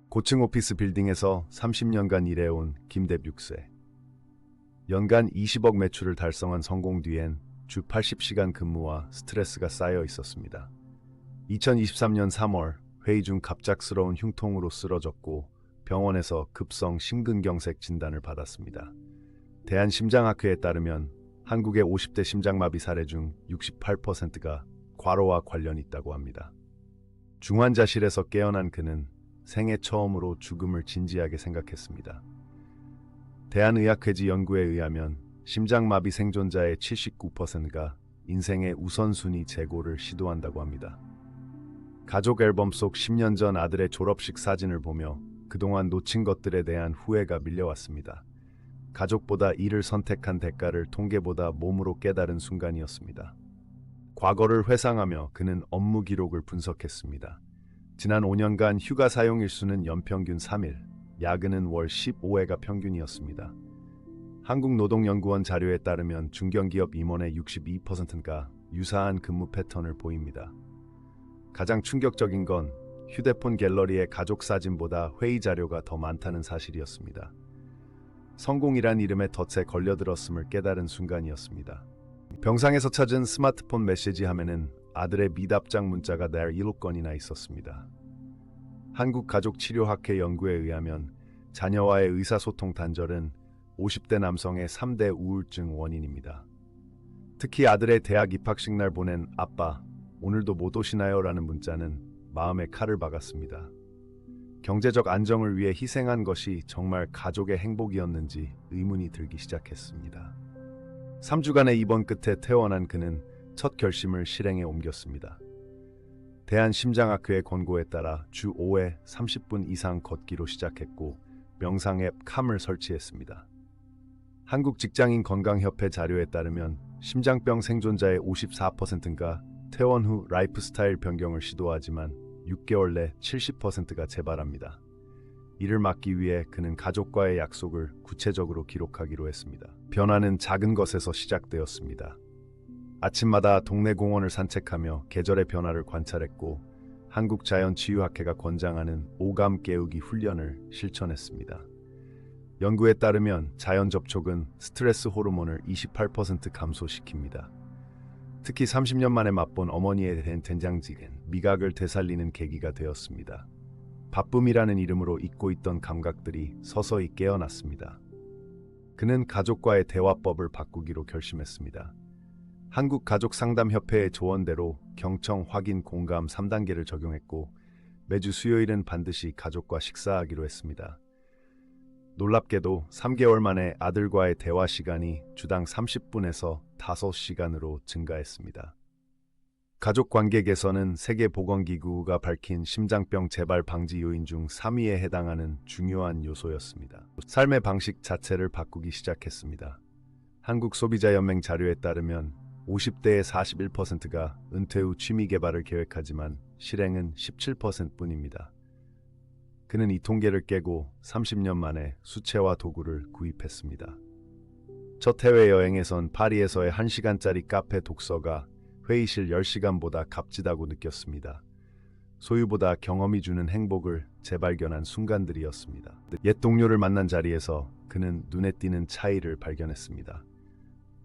고층 오피스 빌딩에서 30년간 일해온 김대 6세. 연간 20억 매출을 달성한 성공 뒤엔 주 80시간 근무와 스트레스가 쌓여 있었습니다. 2023년 3월 회의 중 갑작스러운 흉통으로 쓰러졌고 병원에서 급성 심근경색 진단을 받았습니다. 대한심장학회에 따르면 한국의 50대 심장마비 사례 중 68%가 과로와 관련이 있다고 합니다. 중환자실에서 깨어난 그는 생애 처음으로 죽음을 진지하게 생각했습니다. 대한의학회지 연구에 의하면 심장마비 생존자의 79%가 인생의 우선순위 재고를 시도한다고 합니다. 가족 앨범 속 10년 전 아들의 졸업식 사진을 보며 그동안 놓친 것들에 대한 후회가 밀려왔습니다. 가족보다 일을 선택한 대가를 통계보다 몸으로 깨달은 순간이었습니다. 과거를 회상하며 그는 업무 기록을 분석했습니다. 지난 5년간 휴가 사용 일수는 연평균 3일, 야근은 월 15회가 평균이었습니다. 한국노동연구원 자료에 따르면 중견기업 임원의 62%가 유사한 근무 패턴을 보입니다. 가장 충격적인 건 휴대폰 갤러리에 가족 사진보다 회의 자료가 더 많다는 사실이었습니다. 성공이란 이름의 덫에 걸려들었음을 깨달은 순간이었습니다. 병상에서 찾은 스마트폰 메시지 화면에는 아들의 미답장 문자가 날 7건이나 있었습니다. 한국가족치료학회 연구에 의하면 자녀와의 의사소통 단절은 50대 남성의 3대 우울증 원인입니다. 특히 아들의 대학 입학식 날 보낸 "아빠, 오늘도 못 오시나요?" 라는 문자는 마음에 칼을 박았습니다. 경제적 안정을 위해 희생한 것이 정말 가족의 행복이었는지 의문이 들기 시작했습니다. 3주간의 입원 끝에 퇴원한 그는 첫 결심을 실행에 옮겼습니다. 대한심장학회의 권고에 따라 주 5회 30분 이상 걷기로 시작했고 명상 앱 캄을 설치했습니다. 한국직장인건강협회 자료에 따르면 심장병 생존자의 54%가 퇴원 후 라이프스타일 변경을 시도하지만 6개월 내 70%가 재발합니다. 이를 막기 위해 그는 가족과의 약속을 구체적으로 기록하기로 했습니다. 변화는 작은 것에서 시작되었습니다. 아침마다 동네 공원을 산책하며 계절의 변화를 관찰했고 한국자연치유학회가 권장하는 오감 깨우기 훈련을 실천했습니다. 연구에 따르면 자연 접촉은 스트레스 호르몬을 28% 감소시킵니다. 특히 30년 만에 맛본 어머니에 대한 된장찌개는 미각을 되살리는 계기가 되었습니다. 바쁨이라는 이름으로 잊고 있던 감각들이 서서히 깨어났습니다. 그는 가족과의 대화법을 바꾸기로 결심했습니다. 한국가족상담협회의 조언대로 경청, 확인, 공감 3단계를 적용했고 매주 수요일은 반드시 가족과 식사하기로 했습니다. 놀랍게도 3개월 만에 아들과의 대화 시간이 주당 30분에서 5시간으로 증가했습니다. 가족 관계 개선은 세계보건기구가 밝힌 심장병 재발 방지 요인 중 3위에 해당하는 중요한 요소였습니다. 삶의 방식 자체를 바꾸기 시작했습니다. 한국소비자연맹 자료에 따르면 50대의 41%가 은퇴 후 취미 개발을 계획하지만 실행은 17%뿐입니다. 그는 이 통계를 깨고 30년 만에 수채화 도구를 구입했습니다. 첫 해외여행에선 파리에서의 1시간짜리 카페 독서가 회의실 10시간보다 값지다고 느꼈습니다. 소유보다 경험이 주는 행복을 재발견한 순간들이었습니다. 옛 동료를 만난 자리에서 그는 눈에 띄는 차이를 발견했습니다.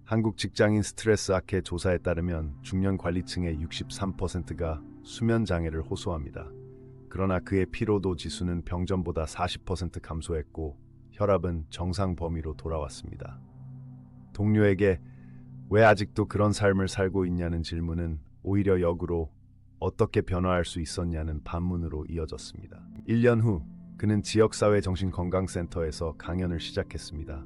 한국직장인 스트레스 학회 조사에 따르면 중년 관리층의 63%가 수면 장애를 호소합니다. 그러나 그의 피로도 지수는 병전보다 40% 감소했고 혈압은 정상 범위로 돌아왔습니다. 동료에게 왜 아직도 그런 삶을 살고 있냐는 질문은 오히려 역으로 어떻게 변화할 수 있었냐는 반문으로 이어졌습니다. 1년 후 그는 지역사회 정신건강센터에서 강연을 시작했습니다.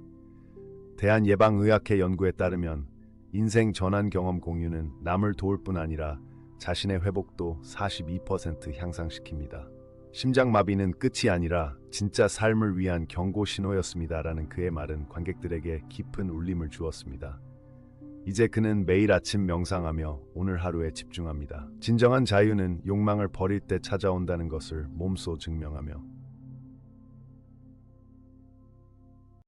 대한예방의학회 연구에 따르면 인생 전환 경험 공유는 남을 도울 뿐 아니라 자신의 회복도 42% 향상시킵니다. 심장마비는 끝이 아니라 진짜 삶을 위한 경고 신호였습니다라는 그의 말은 관객들에게 깊은 울림을 주었습니다. 이제 그는 매일 아침 명상하며 오늘 하루에 집중합니다. 진정한 자유는 욕망을 버릴 때 찾아온다는 것을 몸소 증명하며